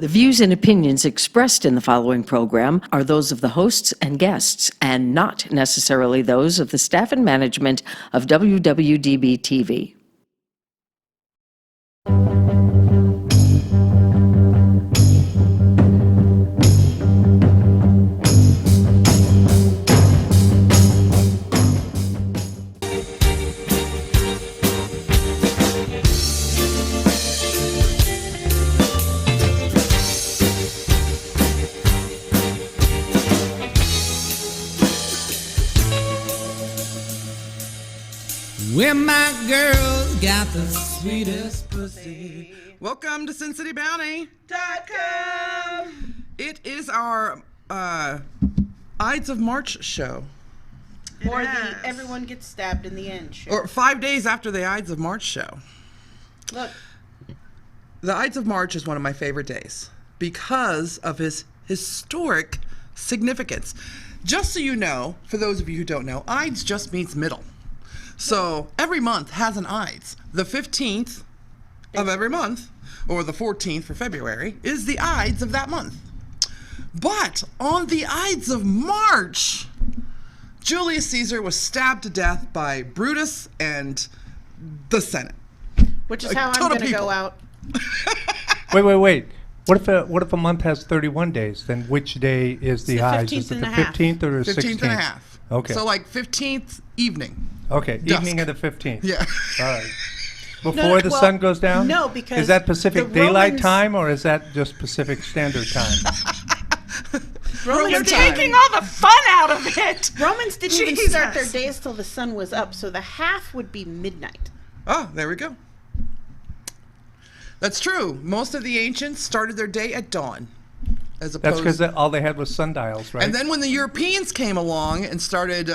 The views and opinions expressed in the following program are those of the hosts and guests, and not necessarily those of the staff and management of WWDB-TV. Where my girl got the sweetest pussy. Welcome to SinCityBounty.com. It is our Ides of March show. Or the everyone gets stabbed in the end show. Or 5 days after the Ides of March show. Look. The Ides of March is one of my favorite days because of his historic significance. Just so you know, for those of you who don't know, Ides just means middle. So every month has an Ides. The 15th of every month, or the 14th for February, is the Ides of that month. But on the Ides of March, Julius Caesar was stabbed to death by Brutus and the Senate. Which is how I'm going to go out. Wait. What if a month has 31 days? Then which day is the Ides? Is it the 15th or the 16th? 15th and a half. Okay. So like 15th evening. Okay, Dusk. evening of the 15th. Yeah. All right. Before the sun goes down? No, because is that Pacific the Daylight Romans- Time or is that just Pacific Standard Time? Romans taking all the fun out of it. Romans didn't even Jesus. start their days till the sun was up, so the half would be midnight. Oh, there we go. That's true. Most of the ancients started their day at dawn. As That's opposed because all they had was sundials, right? And then when the Europeans came along and started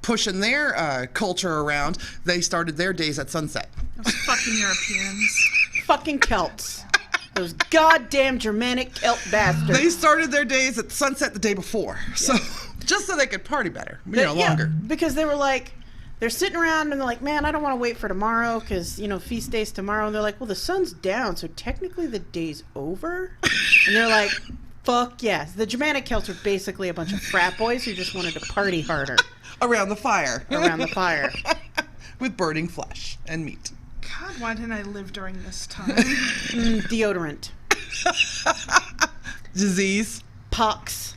pushing their culture around, they started their days at sunset. Those fucking Europeans. Fucking Celts. Those goddamn Germanic Celt bastards. They started their days at sunset the day before. So just so they could party better, longer. Because they were like, they're sitting around and they're like, man, I don't want to wait for tomorrow because, feast day's tomorrow. And they're like, well, the sun's down, so technically the day's over. And they're like, fuck yes. The Germanic Celts are basically a bunch of frat boys who just wanted to party harder. Around the fire. With burning flesh and meat. God, why didn't I live during this time? Deodorant. Disease. Pox.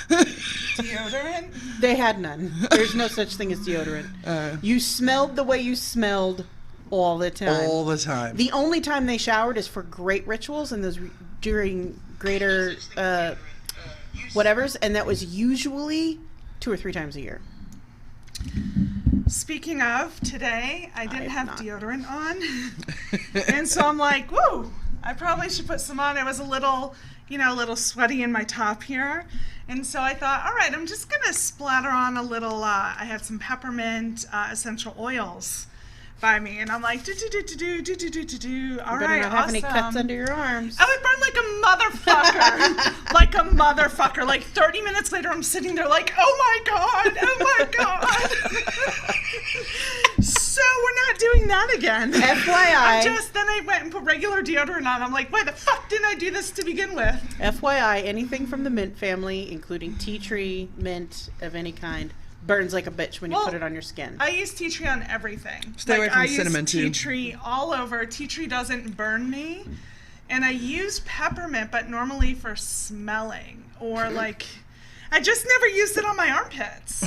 Deodorant? They had none. There's no such thing as deodorant. You smelled the way you smelled all the time. All the time. The only time they showered is for great rituals and those during greater whatevers, and that was usually 2 or 3 times a year. Speaking of, today I didn't have deodorant on. And so I'm like, whoa, I probably should put some on. I was a little sweaty in my top here. And so I thought, all right, I'm just going to splatter on a little, I have some peppermint essential oils by me. And I'm like, all right, Better not have any cuts under your arms. I would burn like a motherfucker. Like 30 minutes later, I'm sitting there like, oh my God. So we're not doing that again. FYI. Then I went and put regular deodorant on. I'm like, why the fuck didn't I do this to begin with? FYI, anything from the mint family, including tea tree, mint of any kind, burns like a bitch when you put it on your skin. I use tea tree on everything. Stay away from cinnamon, too. I use tea tree all over. Tea tree doesn't burn me. And I use peppermint, but normally for smelling. Or like, I just never used it on my armpits.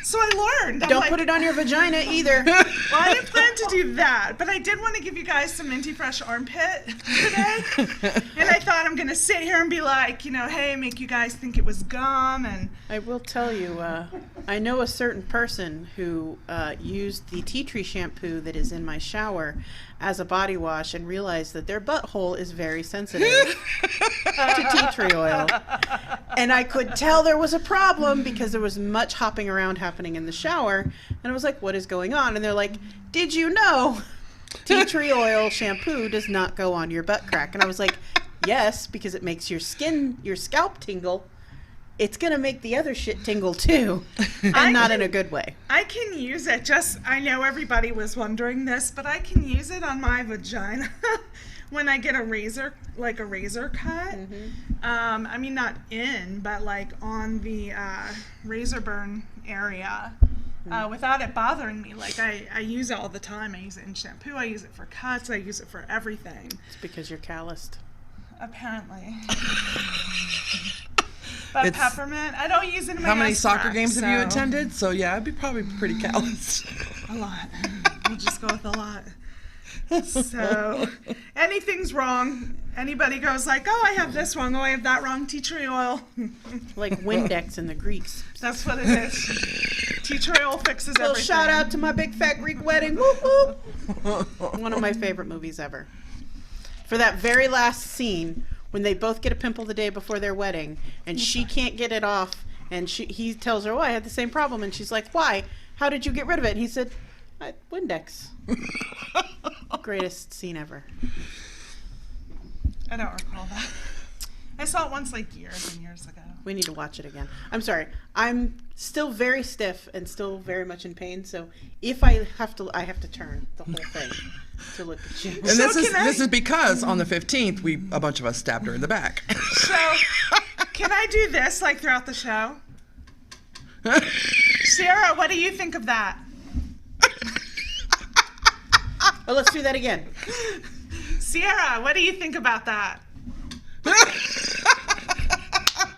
So I learned. Don't put it on your vagina either. Well, I didn't plan to do that, but I did want to give you guys some Minty Fresh armpit today. And I thought I'm going to sit here and be like, hey, make you guys think it was gum. And I will tell you, I know a certain person who used the tea tree shampoo that is in my shower as a body wash and realized that their butthole is very sensitive to tea tree oil. And I could tell there was a problem because there was much hopping around happening in the shower. And I was like, what is going on? And they're like, did you know tea tree oil shampoo does not go on your butt crack? And I was like, yes, because it makes your scalp tingle. It's going to make the other shit tingle too, and not in a good way. I can use it. I know everybody was wondering this, but I can use it on my vagina when I get a razor cut. I mean, not in, but like on the razor burn area. Without it bothering me. Like, I use it all the time. I use it in shampoo. I use it for cuts. I use it for everything. It's because you're calloused. Apparently. But peppermint, I don't use it in my How many ass soccer crack, games have you so- attended? So yeah, I'd be probably pretty callous. A lot. We'll just go with a lot. So, anything's wrong. Anybody goes like, oh, I have this wrong. Oh, I have that wrong. Tea tree oil. Like Windex in the Greeks. That's what it is. Tea tree oil fixes Little everything. shout out to My Big Fat Greek Wedding. Woo-hoo. One of my favorite movies ever. For that very last scene, when they both get a pimple the day before their wedding, and she can't get it off, and he tells her, oh, I had the same problem, and she's like, why? How did you get rid of it? And he said, Windex. Greatest scene ever. I don't recall that. I saw it once like years and years ago. We need to watch it again. I'm sorry. I'm still very stiff and still very much in pain, so if I have to turn the whole thing to look at you. And this is because on the 15th, a bunch of us stabbed her in the back. So, can I do this like throughout the show? Sarah, what do you think of that? Oh, let's do that again. Sierra, what do you think about that?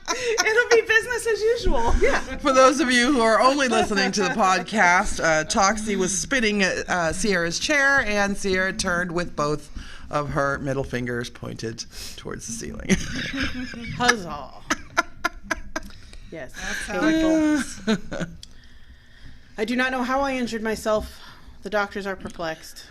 It'll be business as usual. Yeah. For those of you who are only listening to the podcast, Toxi was spitting at Sierra's chair, and Sierra turned with both of her middle fingers pointed towards the ceiling. Huzzah. Yes. That's how it goes. I do not know how I injured myself. The doctors are perplexed.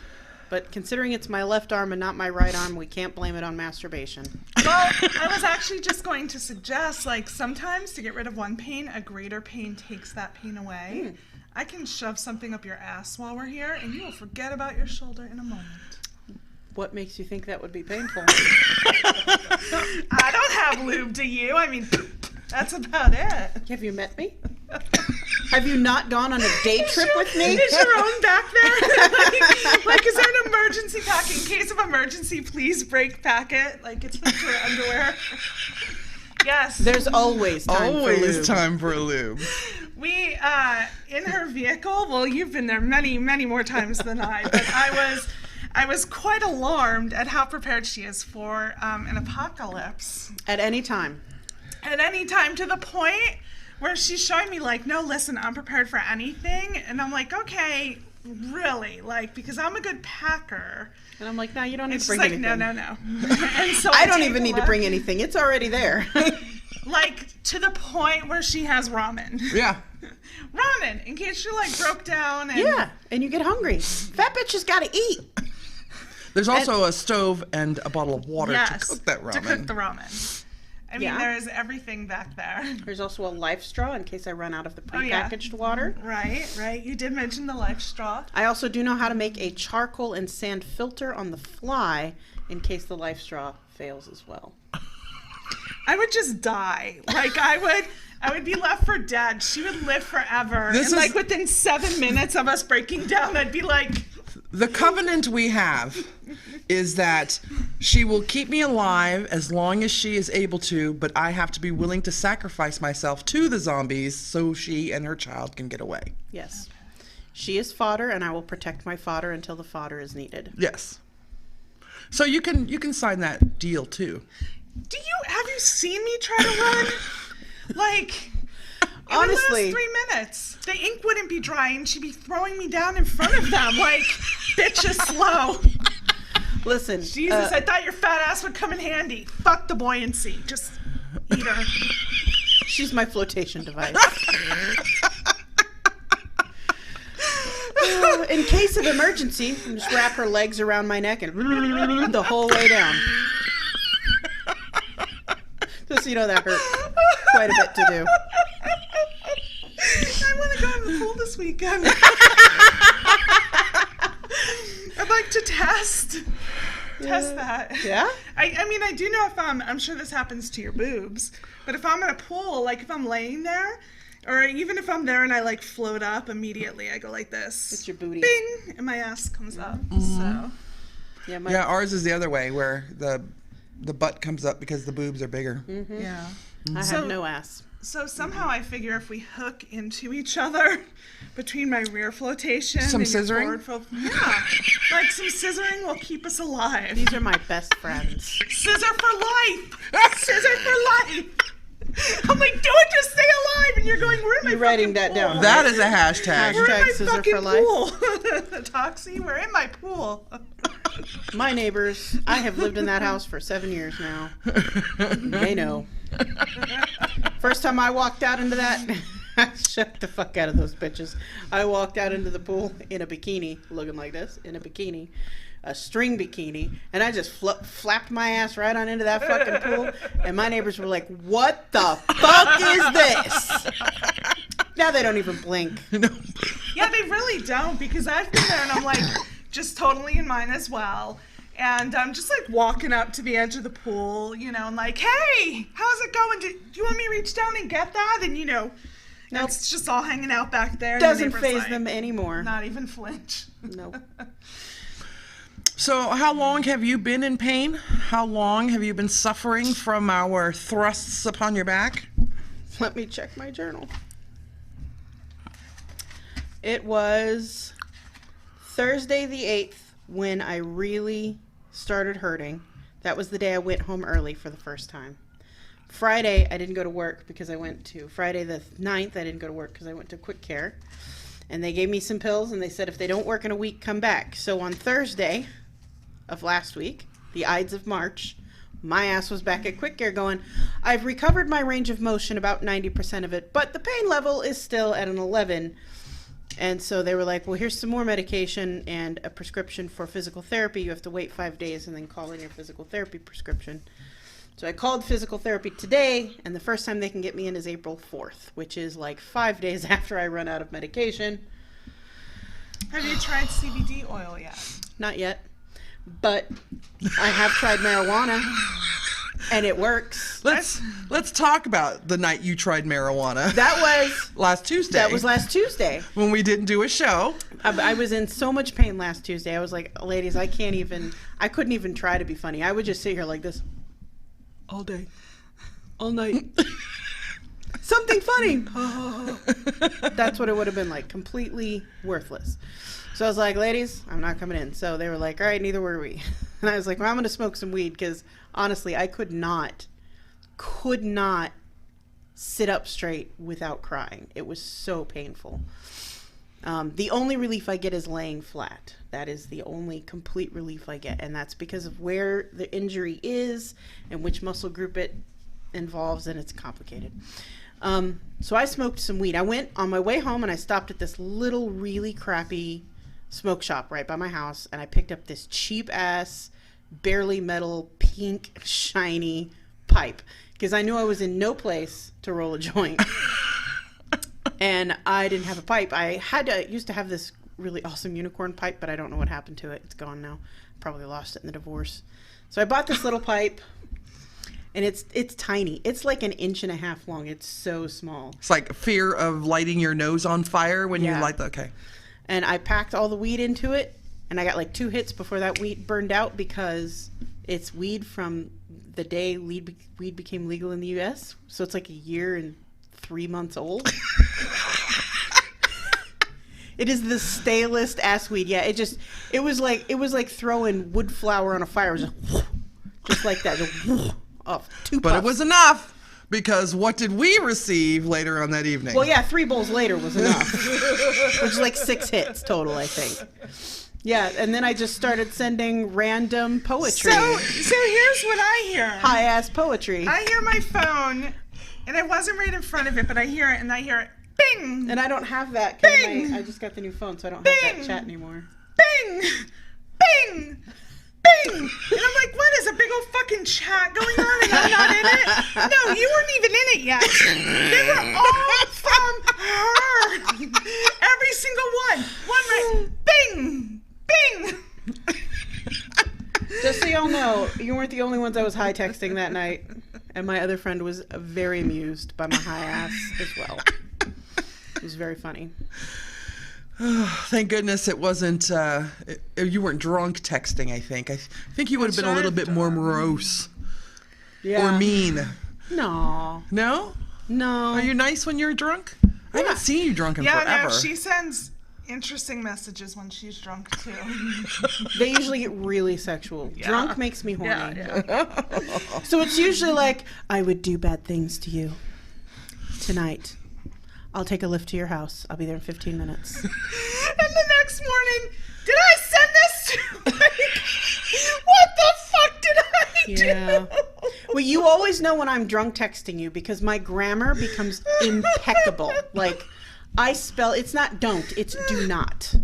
But considering it's my left arm and not my right arm, we can't blame it on masturbation. Well, I was actually just going to suggest, like, sometimes to get rid of one pain, a greater pain takes that pain away. I can shove something up your ass while we're here, and you will forget about your shoulder in a moment. What makes you think that would be painful? I don't have lube, do you? I mean, that's about it. Have you met me? Have you not gone on a day trip with me? Is your own back there? like, is there an emergency pack in case of emergency? Please break packet. Like, it's like your underwear. Yes. There's always time for lube. Always time for a lube. We, in her vehicle, well, you've been there many, many more times than I, but I was quite alarmed at how prepared she is for an apocalypse. At any time. At any time, to the point where she's showing me, like, no, listen, I'm prepared for anything. And I'm like, okay, really? Like, because I'm a good packer. And I'm like, no, you don't need And to she's bring like, anything. no. And so I don't take even a need to look, bring anything. It's already there. like, to the point where she has ramen. Yeah. Ramen, in case you, like, broke down. And Yeah, and you get hungry. Fat bitch has got to eat. There's also a stove and a bottle of water yes, to cook that ramen. to cook the ramen. I mean, Yeah. there is everything back there. There's also a life straw in case I run out of the Oh, yeah. prepackaged water. Right. You did mention the life straw. I also do know how to make a charcoal and sand filter on the fly in case the life straw fails as well. I would just die. Like, I would be left for dead. She would live forever. This and, is- like, within 7 minutes of us breaking down, I'd be like, The covenant we have is that she will keep me alive as long as she is able to, but I have to be willing to sacrifice myself to the zombies so she and her child can get away. Yes. She is fodder, and I will protect my fodder until the fodder is needed. Yes. So you can sign that deal too. have you seen me try to run? Like, Honestly. it would last 3 minutes. The ink wouldn't be dry, and she'd be throwing me down in front of them. Like, bitch is slow. Listen. Jesus, I thought your fat ass would come in handy. Fuck the buoyancy. Just eat her. She's my flotation device. In case of emergency, just wrap her legs around my neck and the whole way down. Just so you know, that hurt quite a bit to do. I want to go in the pool this weekend. I'd like to test that. Yeah? I mean, I do know if I'm sure this happens to your boobs, but if I'm in a pool, like if I'm laying there, or even if I'm there and I like float up immediately, I go like this. It's your booty. Bing! And my ass comes up. So Yeah, ours is the other way, where the butt comes up because the boobs are bigger. Yeah. I have no ass. So somehow I figure if we hook into each other between my rear flotation Some and your scissoring? yeah, like some scissoring will keep us alive. These are my best friends. Scissor for life. Scissor for life. I'm like, do it, just stay alive. And you're going, we're in my You're writing fucking that down. pool. That is a hashtag. We're in Hashtag my scissor fucking for life. pool. Toxi, we're in my pool. My neighbors, I have lived in that house for 7 years now. They know. First time I walked out into that, I shut the fuck out of those bitches. I walked out into the pool in a bikini, looking like this, in a bikini, a string bikini, and I just flapped my ass right on into that fucking pool, and my neighbors were like, what the fuck is this? Now they don't even blink. Yeah, they really don't, because I've been there and I'm like, just totally in mine as well. And I'm just like walking up to the edge of the pool, you know, and like, hey, how's it going? Do you want me to reach down and get that? And, you know, Nope. it's just all hanging out back there. and the Doesn't neighbor's faze like, them anymore. Not even flinch. Nope. So how long have you been in pain? How long have you been suffering from our thrusts upon your back? Let me check my journal. It was Thursday the 8th when I really started hurting. That was the day I went home early for the first time. Friday, I didn't go to work because I went to, Friday the 9th, I didn't go to work because I went to Quick Care. And they gave me some pills and they said if they don't work in a week, come back. So on Thursday of last week, the Ides of March, my ass was back at Quick Care going, I've recovered my range of motion, about 90% of it, but the pain level is still at an 11. And so they were like, well, here's some more medication and a prescription for physical therapy. You have to wait 5 days and then call in your physical therapy prescription. So I called physical therapy today, and the first time they can get me in is April 4th, which is like 5 days after I run out of medication. Have you tried CBD oil yet? Not yet, but I have tried marijuana, and it works. Let's talk about the night you tried marijuana. That was last Tuesday. That was last Tuesday. When we didn't do a show. I was in so much pain last Tuesday. I was like, ladies, I couldn't even try to be funny. I would just sit here like this all day, all night. Something funny. That's what it would have been like. Completely worthless. So I was like, ladies, I'm not coming in. So they were like, all right, neither were we. And I was like, well, I'm going to smoke some weed because honestly, I could not sit up straight without crying. It was so painful. The only relief I get is laying flat. That is the only complete relief I get. And that's because of where the injury is and which muscle group it involves, and it's complicated. So I smoked some weed. I went on my way home and I stopped at this little really crappy smoke shop right by my house, and I picked up this cheap ass, barely metal, pink, shiny pipe because I knew I was in no place to roll a joint. And I didn't have a pipe. I used to have this really awesome unicorn pipe, but I don't know what happened to it. It's gone now. Probably lost it in the divorce. So I bought this little pipe, and it's tiny. It's like 1.5 inches long. It's so small. It's like fear of lighting your nose on fire when you light the, okay. And I packed all the weed into it, and I got like 2 hits before that weed burned out because it's weed from the day weed became legal in the U.S. So it's like 1 year and 3 months old. It is the stalest ass weed. Yeah, it was like throwing wood flour on a fire. It was just like that. Off 2 puffs. But it was enough, because what did we receive later on that evening? Well, yeah, 3 bowls later was enough. Which is like 6 hits total, I think. Yeah, and then I just started sending random poetry. So here's what I hear. High ass poetry. I hear my phone, and it wasn't right in front of it, but I hear it, and I hear it, bing! And I don't have that because Bing! I just got the new phone, so I don't have Bing! that chat anymore. Bing! Bing! Bing! And I'm like, what is a big old fucking chat going on and I'm not in it? No, you weren't even in it yet. They were all from her. Every single one. One right. Bing! Bing! Just so y'all know, you weren't the only ones I was high texting that night. And my other friend was very amused by my high ass as well. It was very funny. Thank goodness it wasn't, you weren't drunk texting, I think. I think you would have been a little bit more morose or mean. No. No? No. Are you nice when you're drunk? I haven't seen you drunk in forever. No, she sends interesting messages when she's drunk, too. They usually get really sexual. Yeah. Drunk makes me horny. Yeah. So it's usually like, I would do bad things to you tonight. I'll take a lift to your house. I'll be there in 15 minutes. And the next morning, did I send this to like, what the fuck did I do? Well, you always know when I'm drunk texting you because my grammar becomes impeccable. Like, I spell, it's not don't, it's do not.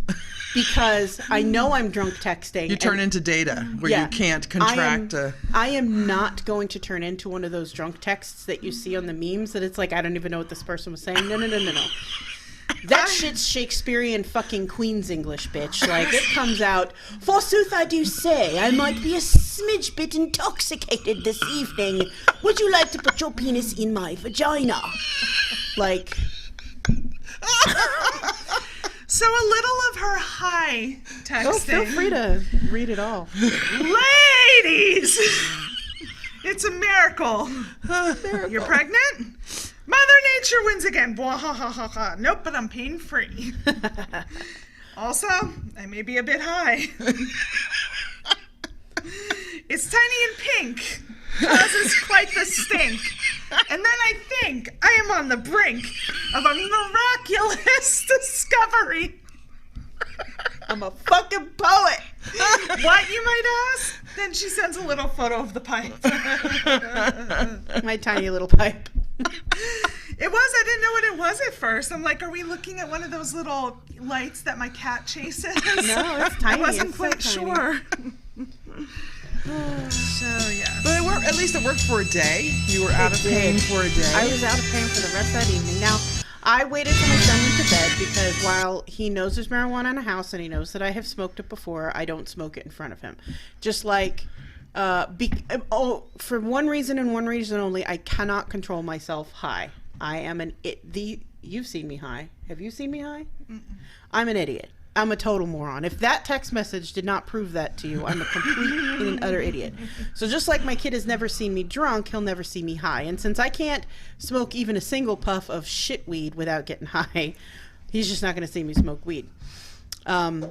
Because I know I'm drunk texting. You turn into Data, where you can't contract. I am not going to turn into one of those drunk texts that you see on the memes that it's like, I don't even know what this person was saying. No. That shit's Shakespearean fucking Queen's English, bitch. Like, it comes out, forsooth I do say, I might be a smidge bit intoxicated this evening. Would you like to put your penis in my vagina? Like... So a little of her hi texting. Oh, feel free to read it all. Ladies! It's a miracle. You're pregnant? Mother Nature wins again. Blah, ha, ha, ha, ha. Nope, but I'm pain-free. Also, I may be a bit high. It's tiny and pink. Causes quite the stink. And then I think I am on the brink of a miraculous discovery. I'm a fucking poet. What, you might ask? Then she sends a little photo of the pipe. My tiny little pipe. It was. I didn't know what it was at first. I'm like, are we looking at one of those little lights that my cat chases? No, it's tiny. I wasn't It's quite so tiny. sure. So, yeah. But it worked, at least it worked for a day. You were out of pain for a day. I was out of pain for the rest of that evening. Now, I waited till my son went to bed because while he knows there's marijuana in the house and he knows that I have smoked it before, I don't smoke it in front of him. Just like, for one reason and one reason only, I cannot control myself high. I am you've seen me high. Have you seen me high? Mm-mm. I'm an idiot. I'm a total moron. If that text message did not prove that to you, I'm a complete and utter idiot. So just like my kid has never seen me drunk, he'll never see me high. And since I can't smoke even a single puff of shit weed without getting high, he's just not going to see me smoke weed. I've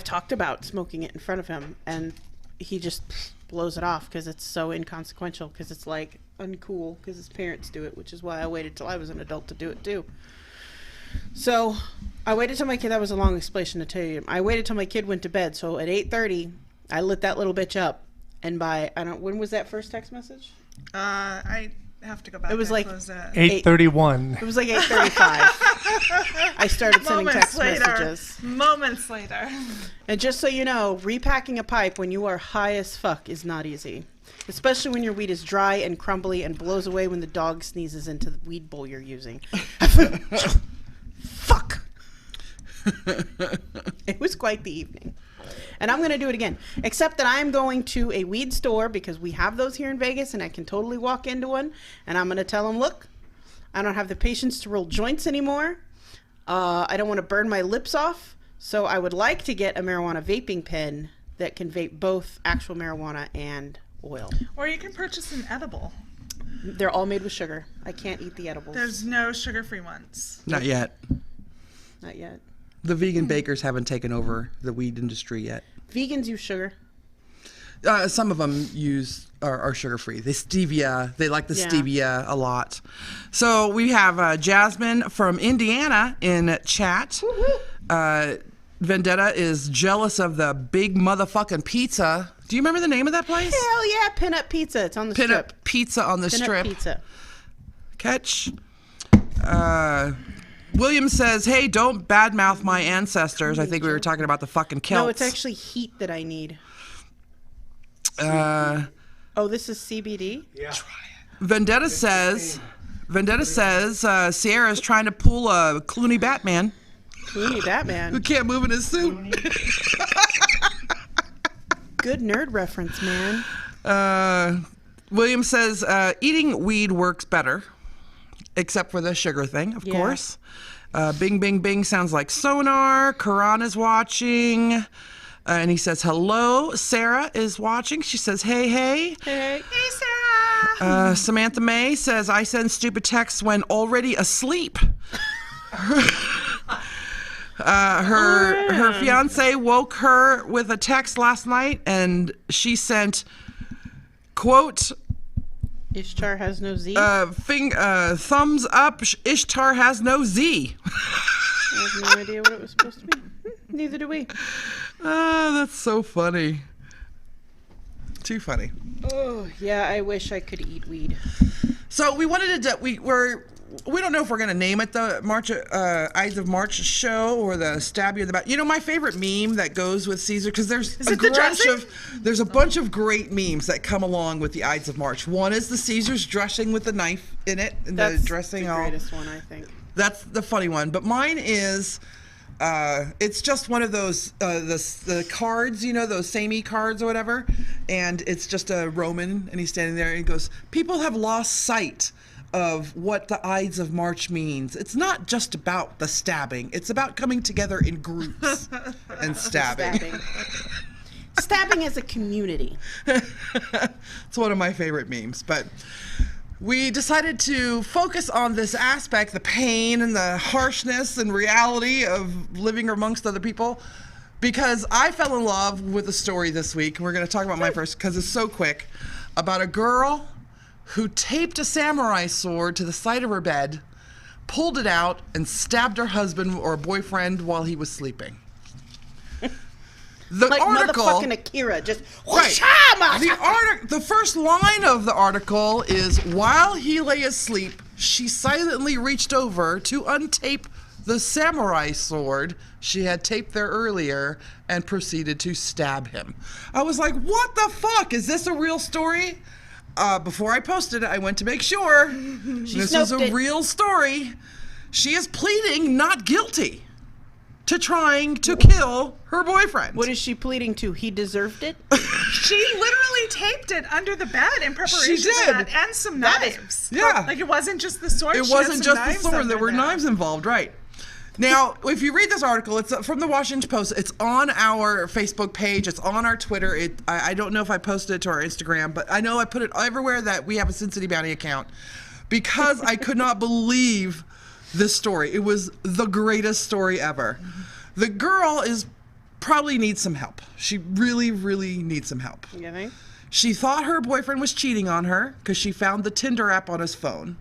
talked about smoking it in front of him, and he just blows it off because it's so inconsequential, because it's like uncool because his parents do it, which is why I waited till I was an adult to do it too. So I waited till my kid, that was a long explanation to tell you. I waited till my kid went to bed. So at 8:30, I lit that little bitch up. And when was that first text message? I have to go back. It was like 8:31. It was like 8:35. I started sending text messages. Moments later. And just so you know, repacking a pipe when you are high as fuck is not easy. Especially when your weed is dry and crumbly and blows away when the dog sneezes into the weed bowl you're using. Fuck. It was quite the evening. And I'm going to do it again. Except that I'm going to a weed store because we have those here in Vegas and I can totally walk into one. And I'm going to tell them, look, I don't have the patience to roll joints anymore. I don't want to burn my lips off. So I would like to get a marijuana vaping pen that can vape both actual marijuana and oil. Or you can purchase an edible. They're all made with sugar. I can't eat the edibles. There's no sugar-free ones. Not yet. Not yet. The vegan bakers haven't taken over the weed industry yet. Vegans use sugar. Some of them are sugar-free. They like the stevia a lot. So we have Jasmine from Indiana in chat. Vendetta is jealous of the big motherfucking pizza. Do you remember the name of that place? Hell yeah, Pin Up Pizza. It's on the strip. Pin Up Pizza on the strip. Pin Up Pizza. Catch. William says, hey, don't badmouth my ancestors. I think we were talking about the fucking Celts. No, it's actually heat that I need. This is CBD? Yeah. Vendetta says Sierra's trying to pull a Clooney Batman. Clooney Batman. Who can't move in his suit. Good nerd reference, man. William says eating weed works better, except for the sugar thing, of course. Bing, bing, bing sounds like sonar. Karan is watching. And he says, hello. Sarah is watching. She says, hey, hey. Hey. Hey, Sarah. Samantha May says, I send stupid texts when already asleep. Her fiance woke her with a text last night, and she sent, quote, Ishtar has no Z. thumbs up, Ishtar has no Z. I have no idea what it was supposed to be. Neither do we. That's so funny. Too funny. Oh, yeah, I wish I could eat weed. So we wanted to, we don't know if we're going to name it the Ides of March show or the stab you in the back. You know, my favorite meme that goes with Caesar, because there's a bunch of great memes that come along with the Ides of March. One is the Caesar's dressing with the knife in it, and That's the dressing the greatest one, I think. That's the funny one. But mine is, it's just one of those, the cards, you know, those samey cards or whatever. And it's just a Roman, and he's standing there, and he goes, people have lost sight of what the Ides of March means. It's not just about the stabbing. It's about coming together in groups and stabbing. Stabbing as a community. It's one of my favorite memes. But we decided to focus on this aspect, the pain and the harshness and reality of living amongst other people, because I fell in love with a story this week. We're going to talk about mine first because it's so quick, about a girl who taped a samurai sword to the side of her bed, pulled it out, and stabbed her husband or boyfriend while he was sleeping. The like article, motherfucking Akira, just right. The first line of the article is, while he lay asleep, she silently reached over to untape the samurai sword she had taped there earlier and proceeded to stab him. I was like, what the fuck? Is this a real story? Before I posted it, I went to make sure this is a real story. She is pleading not guilty to trying to kill her boyfriend. What is she pleading to? He deserved it? She literally taped it under the bed in preparation for that, and some knives. Yeah. Like, it wasn't just the sword. It wasn't just the sword. There were knives involved, right. Now, if you read this article, it's from the Washington Post. It's on our Facebook page. It's on our Twitter. I don't know if I posted it to our Instagram, but I know I put it everywhere that we have a Sin City Bounty account, because I could not believe this story. It was the greatest story ever. The girl probably needs some help. She really, really needs some help. You think? She thought her boyfriend was cheating on her because she found the Tinder app on his phone.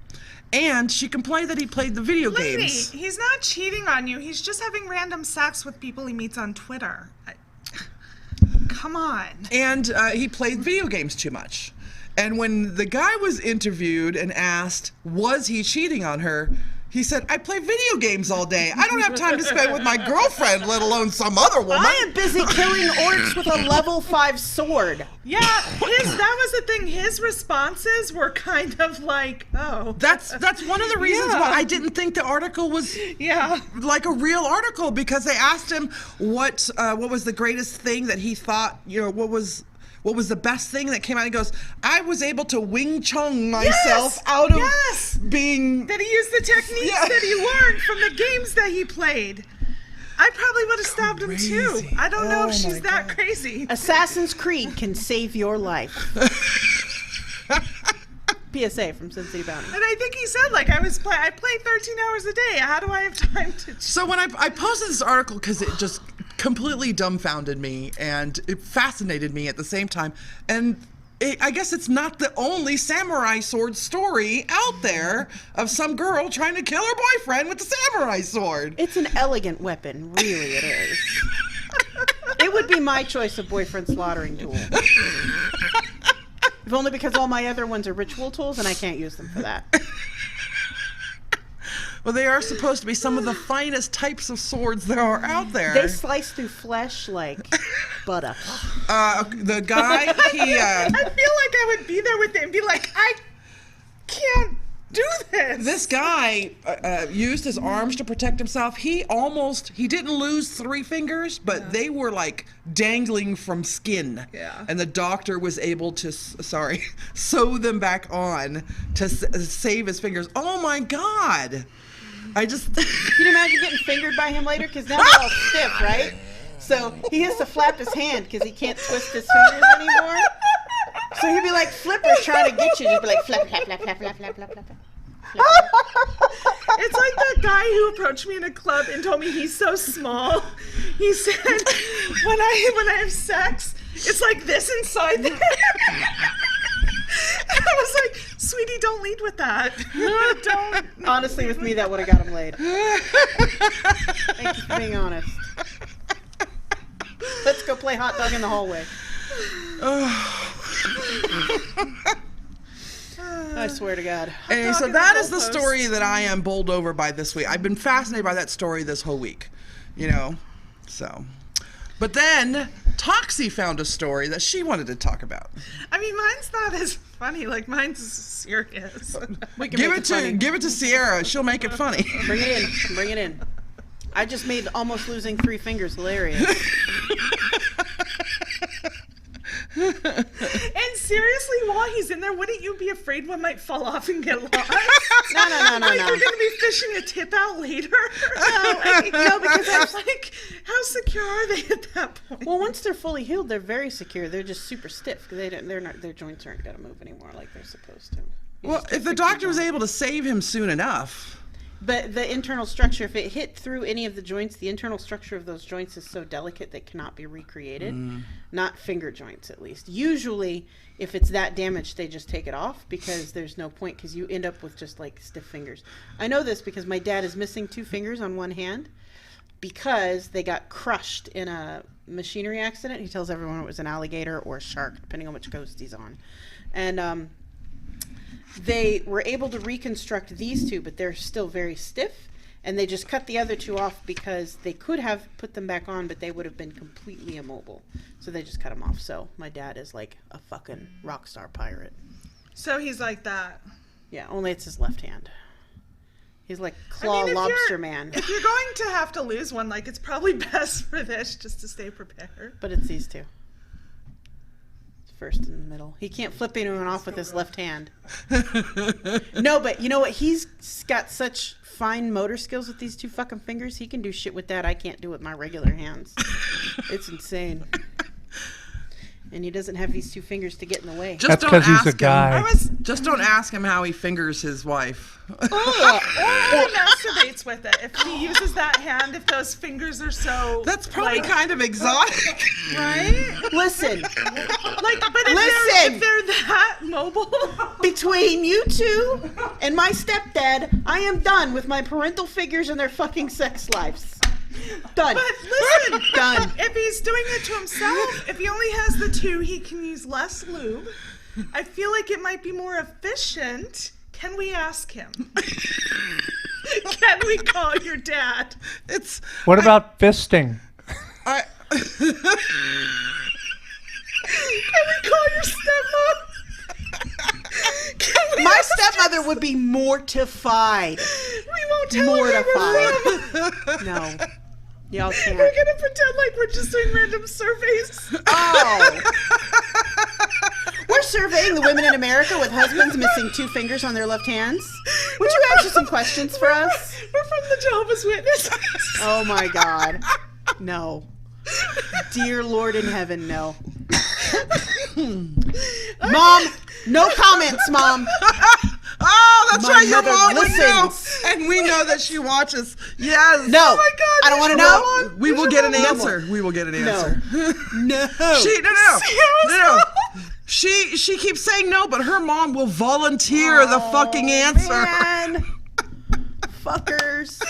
And she complained that he played the video games. He's not cheating on you. He's just having random sex with people he meets on Twitter. Come on. And he played video games too much. And when the guy was interviewed and asked, was he cheating on her? He said, I play video games all day. I don't have time to spend with my girlfriend, let alone some other woman. I am busy killing orcs with a level 5 sword. Yeah, that was the thing. His responses were kind of like, oh. That's one of the reasons why I didn't think the article was like a real article, because they asked him what was the greatest thing that he thought, you know, what was the best thing that came out. He goes, I was able to Wing Chun myself out of being... That he used the techniques that he learned from the games that he played. I probably would have stabbed him too. I don't know if she's that crazy. Assassin's Creed can save your life. PSA from Sin City Bounty. And I think he said, like, I play 13 hours a day. How do I have time to... So when I posted this article, because it just completely dumbfounded me and it fascinated me at the same time. And I guess it's not the only samurai sword story out there of some girl trying to kill her boyfriend with the samurai sword. It's an elegant weapon, really it is. It would be my choice of boyfriend slaughtering tool. If only because all my other ones are ritual tools and I can't use them for that. Well, they are supposed to be some of the finest types of swords there are out there. They slice through flesh like butter. The guy, he... I feel like I would be there with it and be like, I can't do this. This guy used his arms to protect himself. He didn't lose 3 fingers, but they were like dangling from skin. Yeah. And the doctor was able to, sew them back on to save his fingers. Oh my God. I just. Can you imagine getting fingered by him later? Because now they're all stiff, right? So he has to flap his hand because he can't twist his fingers anymore. So he'd be like Flipper trying to get you. Just be like flap, flap, flap, flap, flap, flap, flap, flap. It's like that guy who approached me in a club and told me he's so small. He said, when I have sex, it's like this inside there. And I was like, sweetie, don't lead with that. Don't. Honestly, with me, that would have got him laid. Thank you for being honest. Let's go play hot dog in the hallway. I swear to God. Anyway, so that is the story that I am bowled over by this week. I've been fascinated by that story this whole week, you know, so. But then Toxi found a story that she wanted to talk about. I mean, mine's not as funny. Like, mine's serious. We can Give make it funny. to Sierra. She'll make it funny. Bring it in. Bring it in. I just made almost losing 3 fingers hilarious. And seriously, while he's in there, wouldn't you be afraid one might fall off and get lost? No. Like, you're going to be fishing a tip out later? No, because I'm like, how secure are they at that point? well, once they're fully healed, they're very secure. They're just super stiff because their joints aren't going to move anymore like they're supposed to. Well, if the doctor was able to save him soon enough. But the internal structure, if it hit through any of the joints, the internal structure of those joints is so delicate they cannot be recreated. Not finger joints, at least. Usually, if it's that damaged, they just take it off because there's no point because you end up with just like stiff fingers. I know this because my dad is missing 2 fingers on one hand because they got crushed in a machinery accident. He tells everyone it was an alligator or a shark, depending on which coast he's on. And they were able to reconstruct these 2, but they're still very stiff, and they just cut the other 2 off because they could have put them back on, but they would have been completely immobile. So they just cut them off. So my dad is like a fucking rock star pirate. So he's like that. Yeah, only it's his left hand. He's like I mean, if lobster you're- man. If you're going to have to lose one, like, it's probably best for this just to stay prepared. But it's these 2. First in the middle. He can't flip anyone off with his left hand. No, but you know what? He's got such fine motor skills with these 2 fucking fingers. He can do shit with that I can't do with my regular hands. It's insane. And he doesn't have these 2 fingers to get in the way. Just That's don't 'cause he's ask a him. guy. Just don't ask him how he fingers his wife. Or he masturbates with it. If he uses that hand, if those fingers are so... That's probably like, kind of exotic. right? Listen, Like, but if Listen. they're that mobile... between you 2 and my stepdad, I am done with my parental figures and their fucking sex lives. Done. But listen, Done. if he's doing it to himself, if he only has the 2, he can use less lube. I feel like it might be more efficient. Can we ask him? Can we call your dad? It's. What about fisting? I. Can we call your stepmom? Can we My ask- stepmother would be mortified. We won't tell her where we're from. No. Y'all can't. We're gonna pretend like we're just doing random surveys. Oh. We're surveying the women in America with husbands missing 2 fingers on their left hands. Would you answer some questions for us? We're from the Jehovah's Witnesses. Oh my God. No. Dear Lord in heaven, no. Mom, no comments, Mom. Oh, that's My right. Your mother mom would know, listens. and we know that she watches. Yes. No. Oh my God, I don't want to there's know. your mom. We will get an No answer. We will get an answer. No. No. She keeps saying no, but her mom will volunteer the fucking answer. Man. Fuckers.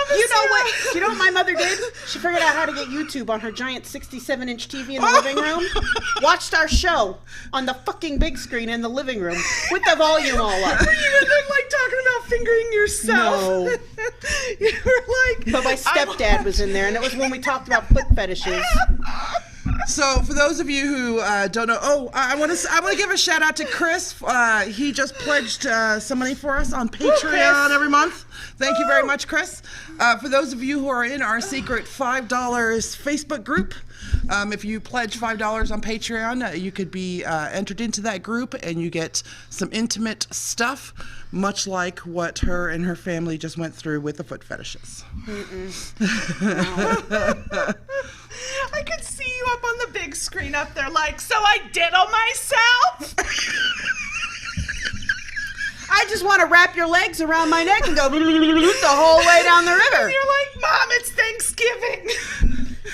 You know what? You know what my mother did? She figured out how to get YouTube on her giant 67-inch TV in the living room. Watched our show on the fucking big screen in the living room with the volume all up. You were then like talking about fingering yourself. No. You were like, But my stepdad was in there, and it was when we talked about foot fetishes. So, for those of you who don't know, I want to give a shout out to Chris. He just pledged some money for us on Patreon every month. Thank you very much, Chris. For those of you who are in our secret $5 Facebook group, If you pledge $5 on Patreon, you could be entered into that group, and you get some intimate stuff, much like what her and her family just went through with the foot fetishes. I could see you up on the big screen up there like, so I diddle myself? I just want to wrap your legs around my neck and go the whole way down the river. And you're like, Mom, it's Thanksgiving.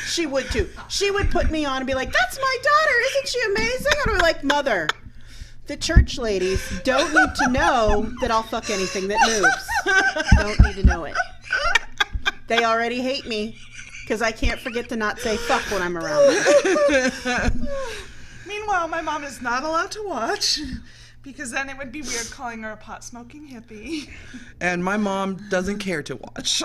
She would too. She would put me on and be like, that's my daughter. Isn't she amazing? And I'm like, Mother, the church ladies don't need to know that I'll fuck anything that moves. Don't need to know it. They already hate me because I can't forget to not say fuck when I'm around them. Meanwhile, my mom is not allowed to watch because then it would be weird calling her a pot-smoking hippie. And my mom doesn't care to watch.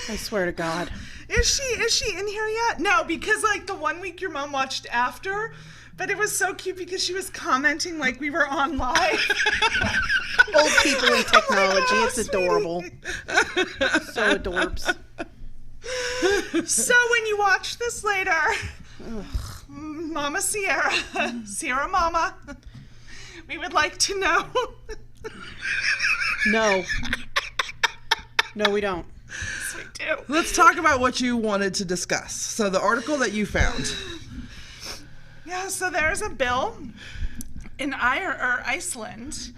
I swear to God. Is she in here yet? No, because like the one week your mom watched after, but it was so cute because she was commenting like we were on live. Old people in technology. It's adorable. So adorbs. So when you watch this later, Mama Sierra, Sierra Mama, we would like to know. No. No, we don't. Yes, we do. Let's talk about what you wanted to discuss. So the article that you found. Yeah, so there's a bill in Iceland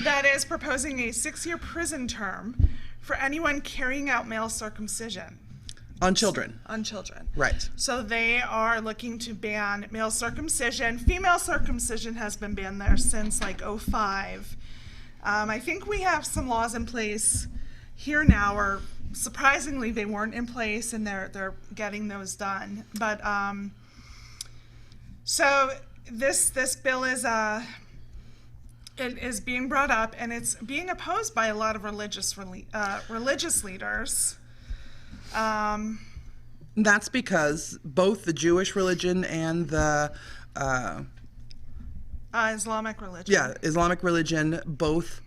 that is proposing a 6-year prison term for anyone carrying out male circumcision. On children. On children. Right. So they are looking to ban male circumcision. Female circumcision has been banned there since like 2005. I think we have some laws in place here now, or surprisingly they weren't in place, and they're getting those done. But so this bill is it is being brought up, and it's being opposed by a lot of religious leaders. That's because both the Jewish religion and the Islamic religion. Yeah, Islamic religion both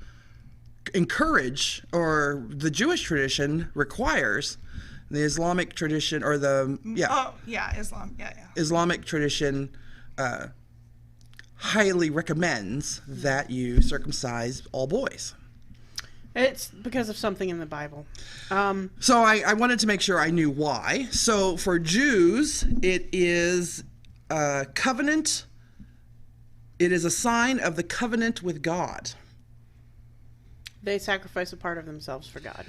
encourage, or the Jewish tradition requires, the Islamic tradition, or the Islam. Islamic tradition highly recommends that you circumcise all boys. It's because of something in the Bible. So I wanted to make sure I knew why. So for Jews, it is a covenant. It is a sign of the covenant with God. They sacrifice a part of themselves for God.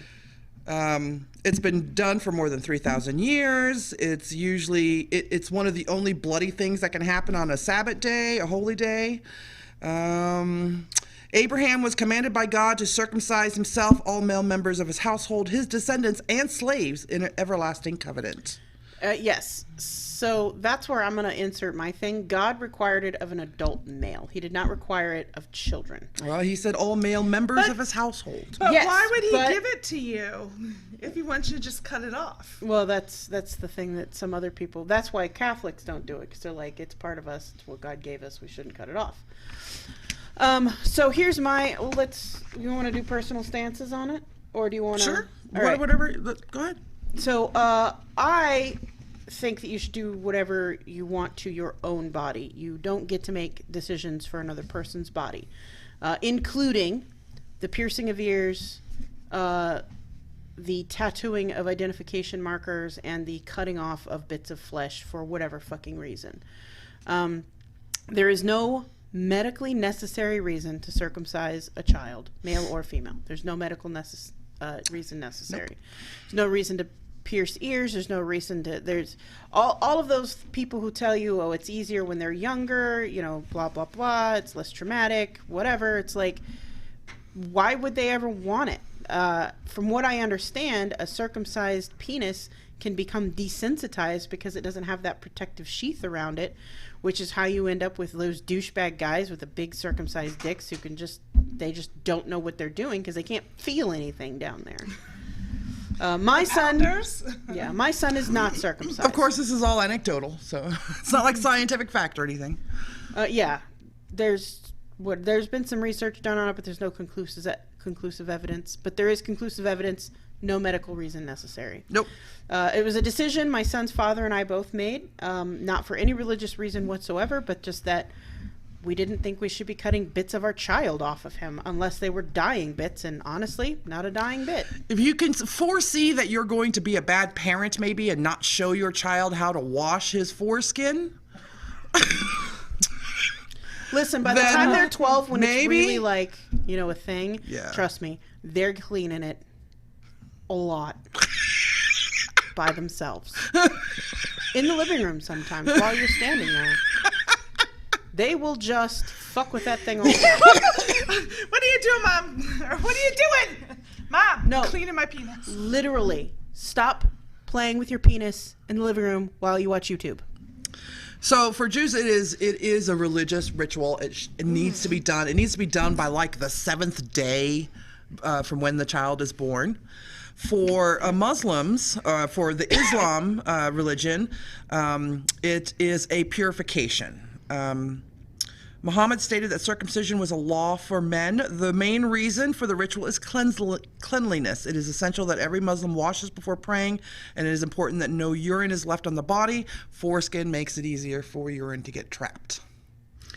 It's been done for more than 3,000 years. It's usually, it's one of the only bloody things that can happen on a Sabbath day, a holy day. Abraham was commanded by God to circumcise himself, all male members of his household, his descendants, and slaves in an everlasting covenant. Yes. So that's where I'm going to insert my thing. God required it of an adult male. He did not require it of children. Well, he said all male members of his household. But Yes, why would he but- give it to you if he wants you to just cut it off? Well, that's the thing that some other people, that's why Catholics don't do it, because they're like, it's part of us, it's what God gave us, we shouldn't cut it off. So here's my, you want to do personal stances on it? Or do you want to? Sure. All right. Whatever. Go ahead. So I think that you should do whatever you want to your own body. You don't get to make decisions for another person's body, including the piercing of ears, the tattooing of identification markers, and the cutting off of bits of flesh for whatever fucking reason. There is no medically necessary reason to circumcise a child, male or female. There's no medical reason necessary. Nope. There's no reason to pierce ears. There's no reason to, there's all of those people who tell you, oh, it's easier when they're younger, you know, blah, blah, blah, it's less traumatic, whatever. It's like, why would they ever want it? From what I understand, a circumcised penis can become desensitized because it doesn't have that protective sheath around it, which is how you end up with those douchebag guys with the big circumcised dicks who can they just don't know what they're doing because they can't feel anything down there. My son is not circumcised. Of course, this is all anecdotal, so it's not like scientific fact or anything. Yeah, there's been some research done on it, but there's no conclusive evidence. But there is conclusive evidence No medical reason necessary. Nope. It was a decision my son's father and I both made, not for any religious reason whatsoever, but just that we didn't think we should be cutting bits of our child off of him unless they were dying bits, and honestly, not a dying bit. If you can foresee that you're going to be a bad parent maybe and not show your child how to wash his foreskin. Listen, by the Then time they're 12, when maybe- it's really like, a thing, Yeah. trust me, they're cleaning it a lot by themselves. In the living room sometimes while you're standing there. They will just fuck with that thing all day. What are you doing, Mom? Or what are you doing? Mom, No. cleaning my penis. Literally, stop playing with your penis in the living room while you watch YouTube. So for Jews, it is a religious ritual. It needs to be done. It needs to be done by like the 7th day from when the child is born. For Muslims, for the Islam religion, it is a purification. Muhammad stated that circumcision was a law for men. The main reason for the ritual is cleanliness. It is essential that every Muslim washes before praying, and it is important that no urine is left on the body. Foreskin makes it easier for urine to get trapped.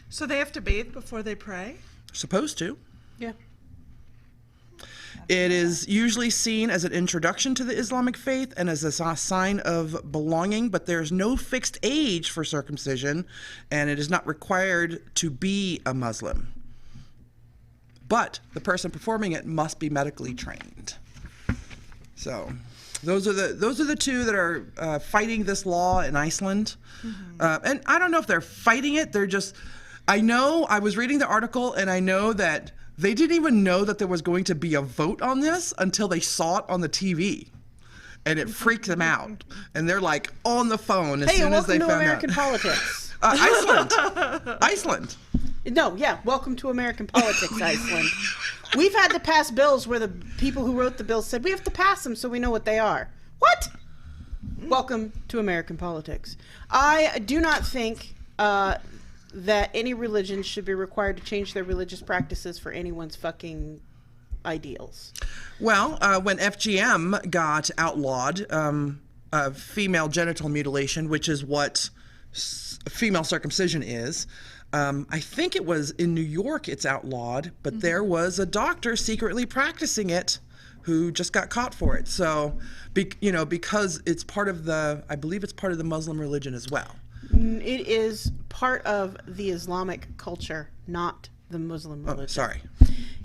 So they have to bathe before they pray? Supposed to. Yeah. It is usually seen as an introduction to the Islamic faith and as a sign of belonging, but there's no fixed age for circumcision, and it is not required to be a Muslim. But the person performing it must be medically trained. So those are the two that are fighting this law in Iceland. And I don't know if they're fighting it. They're just, I was reading the article, and I know that they didn't even know that there was going to be a vote on this until they saw it on the TV. And it freaked them out. And they're like on the phone as soon as they welcome to found American out. politics. Iceland. No, yeah, welcome to American politics, Iceland. We've had to pass bills where the people who wrote the bills said, we have to pass them so we know what they are. What? Welcome to American politics. I do not think that any religion should be required to change their religious practices for anyone's fucking ideals. Well, when FGM got outlawed, female genital mutilation, which is what female circumcision is, I think it was in New York it's outlawed, but there was a doctor secretly practicing it who just got caught for it. So, because it's part of I believe it's part of the Muslim religion as well. It is part of the Islamic culture, not the Muslim religion. Oh, sorry.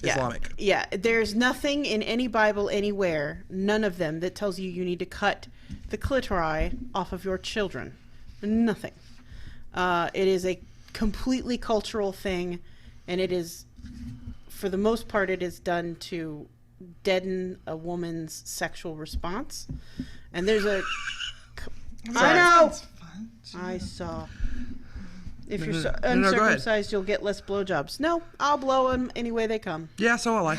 Yeah. Islamic. Yeah, there's nothing in any Bible anywhere, none of them, that tells you need to cut the clitori off of your children. Nothing. It is a completely cultural thing, and it is, for the most part, it is done to deaden a woman's sexual response. And there's a... I know! I saw. If you're go ahead. uncircumcised, you'll get less blowjobs. No, I'll blow them any way they come. Yeah, so will I.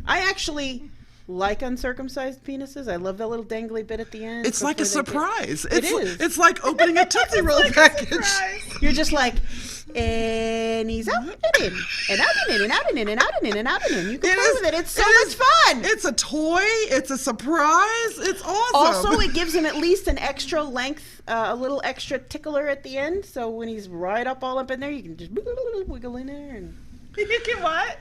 I actually like uncircumcised penises. I love that little dangly bit at the end. It's like a before they surprise. It is. It's like opening a Tootsie Roll package. get- You're just like, and he's out and in, and out and in, and out and in, and out and in, and out and in. You can play with it. It's so much fun. It's a toy. It's a surprise. It's awesome. Also, it gives him at least an extra length, a little extra tickler at the end. So when he's right up all up in there, you can just wiggle in there and. You can what?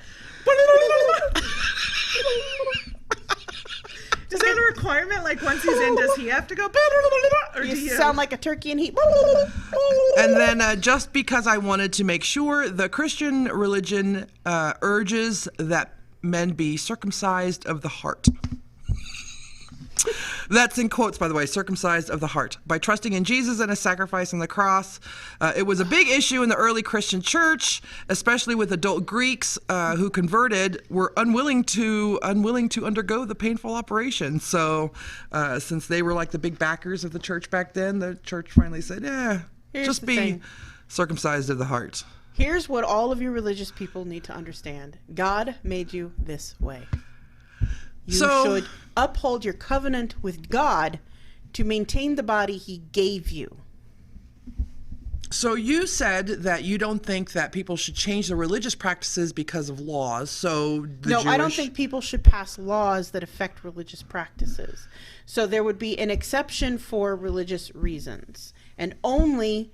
Is that a requirement? Like once he's in, does he have to go? Or do You you sound like a turkey in heat. And then just because I wanted to make sure, the Christian religion urges that men be circumcised of the heart. That's in quotes, by the way, circumcised of the heart. By trusting in Jesus and his sacrifice on the cross. It was a big issue in the early Christian church, especially with adult Greeks who converted, were unwilling to undergo the painful operation. So since they were like the big backers of the church back then, the church finally said, Here's just the be thing. circumcised of the heart. Here's what all of you religious people need to understand. God made you this way. You should uphold your covenant with God to maintain the body he gave you. So you said that you don't think that people should change their religious practices because of laws. So I don't think people should pass laws that affect religious practices. So there would be an exception for religious reasons, and only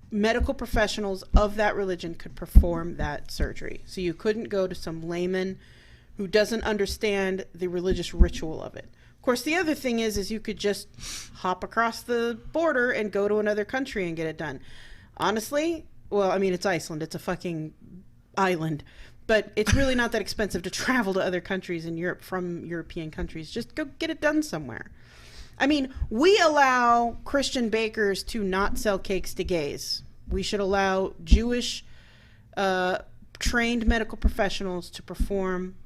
medical professionals of that religion could perform that surgery. So you couldn't go to some layman who doesn't understand the religious ritual of it. Of course, the other thing is you could just hop across the border and go to another country and get it done. Honestly, well, I mean, it's Iceland. It's a fucking island. But it's really not that expensive to travel to other countries in Europe from European countries. Just go get it done somewhere. I mean, we allow Christian bakers to not sell cakes to gays. We should allow Jewish trained medical professionals to perform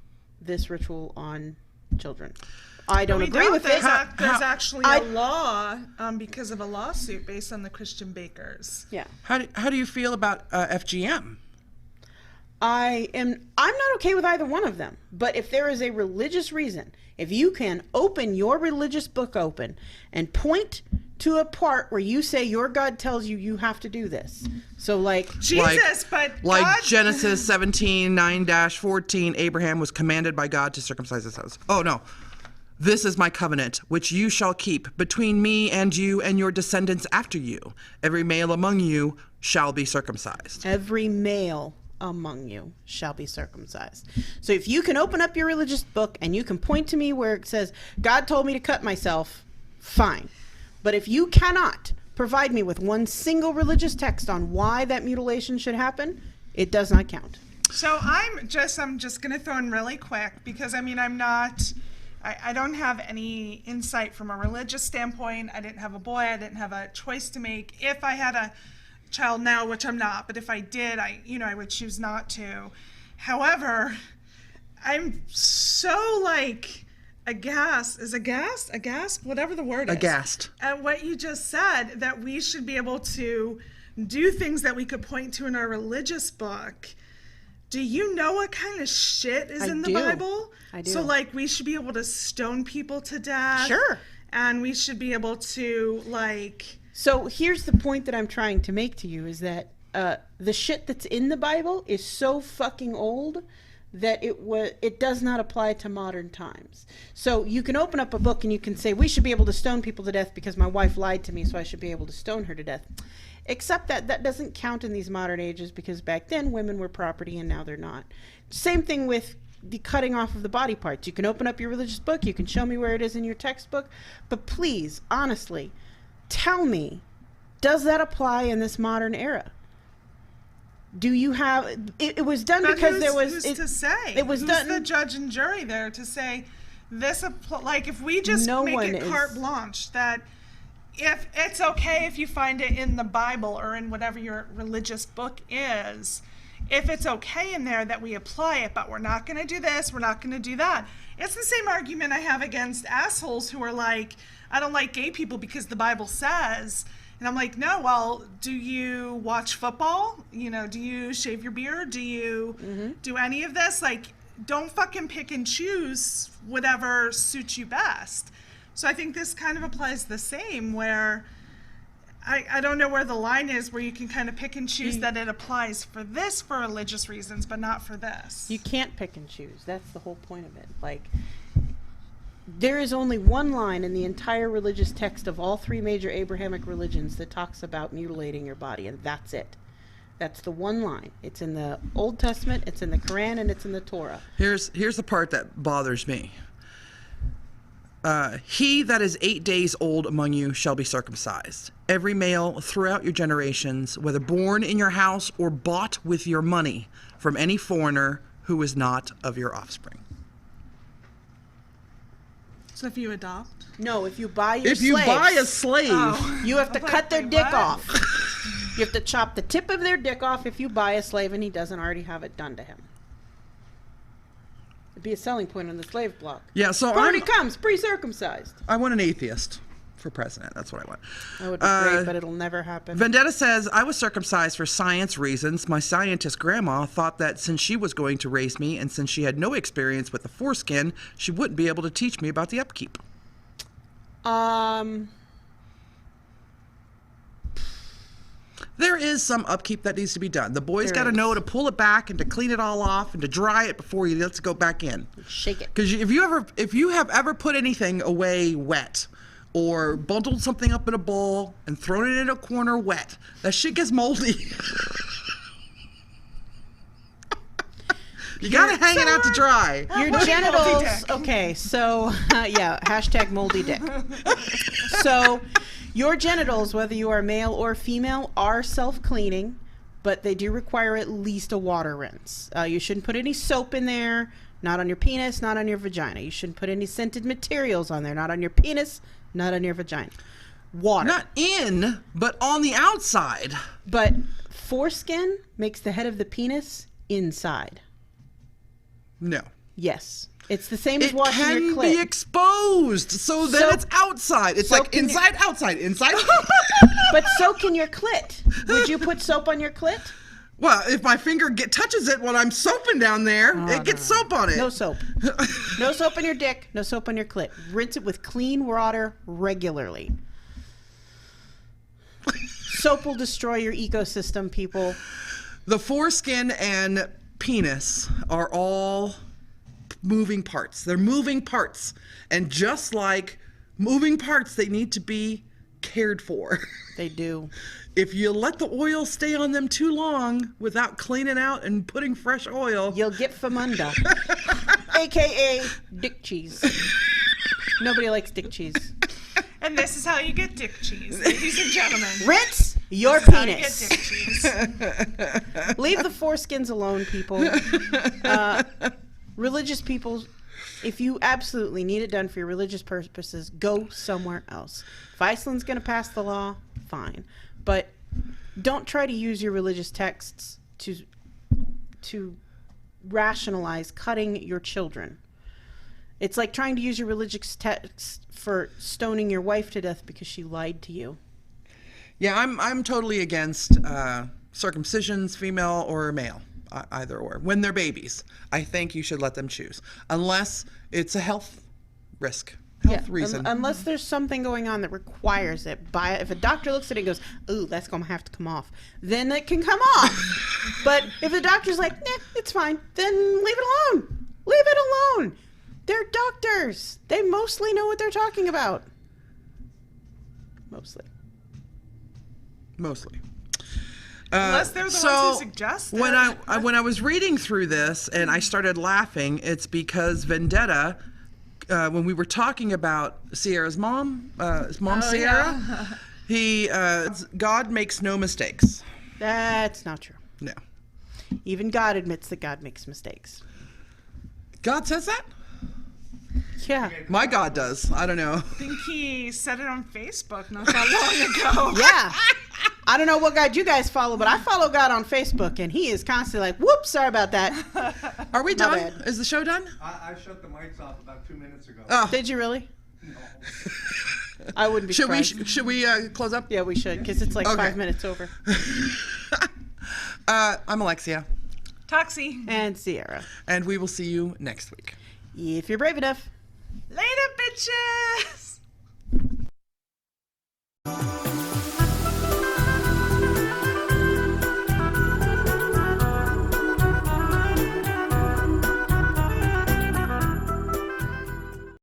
this ritual on children. I don't agree with it. There's actually a law because of a lawsuit based on the Christian bakers. Yeah. How do you feel about FGM? I'm not okay with either one of them. But if there is a religious reason, if you can open your religious book open and point to a part where you say your God tells you have to do this. So like Jesus, but like God... Genesis 17:9-14, Abraham was commanded by God to circumcise his house. Oh no. This is my covenant, which you shall keep between me and you and your descendants after you. Every male among you shall be circumcised. Every male among you shall be circumcised. So if you can open up your religious book and you can point to me where it says, God told me to cut myself, fine. But if you cannot provide me with one single religious text on why that mutilation should happen, it does not count. So I'm just going to throw in really quick because, I mean, I don't have any insight from a religious standpoint. I didn't have a boy. I didn't have a choice to make. If I had a child now, which I'm not, but if I did, I would choose not to. However, I'm so aghast, whatever the word is. Aghast. At what you just said, that we should be able to do things that we could point to in our religious book. Do you know what kind of shit is in the Bible? I do. So we should be able to stone people to death. Sure. And we should be able to So here's the point that I'm trying to make to you is that the shit that's in the Bible is so fucking old that it does not apply to modern times. So you can open up a book and you can say, we should be able to stone people to death because my wife lied to me, so I should be able to stone her to death. Except that doesn't count in these modern ages because back then women were property and now they're not. Same thing with the cutting off of the body parts. You can open up your religious book, you can show me where it is in your textbook, but please, honestly, tell me, does that apply in this modern era? Do you have it was done but because there was who's to say? It was who's done. The judge and jury there to say this if we just make it carte blanche that if it's okay if you find it in the Bible or in whatever your religious book is, if it's okay in there that we apply it, but we're not going to do this, we're not going to do that. It's the same argument I have against assholes who are like, I don't like gay people because the Bible says. And I'm like, no, well, do you watch football? Do you shave your beard? Do you do any of this? Don't fucking pick and choose whatever suits you best. So I think this kind of applies the same where I don't know where the line is where you can kind of pick and choose that it applies for this for religious reasons, but not for this. You can't pick and choose. That's the whole point of it. There is only one line in the entire religious text of all three major Abrahamic religions that talks about mutilating your body, and that's it. That's the one line. It's in the Old Testament, it's in the Quran, and it's in the Torah. Here's the part that bothers me. He that is 8 days old among you shall be circumcised. Every male throughout your generations, whether born in your house or bought with your money from any foreigner who is not of your offspring. So if you adopt? No, if you buy your If you buy a slave. you have to cut their dick what? off. You have to chop the tip of their dick off if you buy a slave and he doesn't already have it done to him. It'd be a selling point on the slave block. Yeah, so Party comes pre-circumcised. I want an atheist for president. That's what I want. That would be great, but it'll never happen. Vendetta says, I was circumcised for science reasons. My scientist grandma thought that since she was going to raise me and since she had no experience with the foreskin, she wouldn't be able to teach me about the upkeep. There is some upkeep that needs to be done. The boys There got to is. know to pull it back and to clean it all off and to dry it before you let it go back in. Shake it. Because if you have ever put anything away wet, or bundled something up in a bowl and thrown it in a corner wet, that shit gets moldy. You gotta hang it out to dry. Your Moldy genitals. dick. Okay, so yeah, hashtag moldy dick. So your genitals, whether you are male or female, are self-cleaning, but they do require at least a water rinse. You shouldn't put any soap in there. Not on your penis, not on your vagina. You shouldn't put any scented materials on there. Not on your penis, not on your vagina. Water. Not in, but on the outside. But foreskin makes the head of the penis inside. No. Yes. It's the same as It washing your can clit. be exposed, so then So- it's outside. It's so like can you- inside, outside, inside. But so can your clit. Would you put soap on your clit? Well, if my finger touches it when I'm soaping down there, it gets soap on it. No soap. No soap on your dick. No soap on your clit. Rinse it with clean water regularly. Soap will destroy your ecosystem, people. The foreskin and penis are all moving parts. They're moving parts. And just like moving parts, they need to be cared for. They do. If you let the oil stay on them too long without cleaning out and putting fresh oil, You'll get famunda. AKA dick cheese. Nobody likes dick cheese. And this is how you get dick cheese, ladies and gentlemen. Rinse your This is how you get penis. dick cheese. Leave the foreskins alone, people. Religious people, if you absolutely need it done for your religious purposes, go somewhere else. If Iceland's going to pass the law, fine. But don't try to use your religious texts to rationalize cutting your children. It's like trying to use your religious text for stoning your wife to death because she lied to you. yeah, I'm totally against circumcisions, female or male, either or. When they're babies, I think you should let them choose, unless it's a health risk, health reason. Unless there's something going on that requires it. If a doctor looks at it and goes, "Ooh, that's going to have to come off," then it can come off. But if the doctor's like, "Nah, it's fine," then leave it alone. Leave it alone. They're doctors. They mostly know what they're talking about. Mostly. Mostly. Unless they're the ones who suggest it. when I was reading through this and I started laughing, it's because Vendetta, when we were talking about Sierra's mom, his mom Sierra, God makes no mistakes. That's not true. No. Even God admits that God makes mistakes. God says that? Yeah. My God does. I don't know. I think he said it on Facebook not that long ago. Yeah. I don't know what God you guys follow, but I follow God on Facebook, and he is constantly like, "Whoops, sorry about that." Are we My done? bad. Is the show done? I shut the mics off about 2 minutes ago. Oh. Did you really? No. I wouldn't be Should we surprised. close up? Yeah, we should, because it's like Okay. 5 minutes over. I'm Elexia, Toxi. And Sierra, and we will see you next week. if you're brave enough. Later, bitches.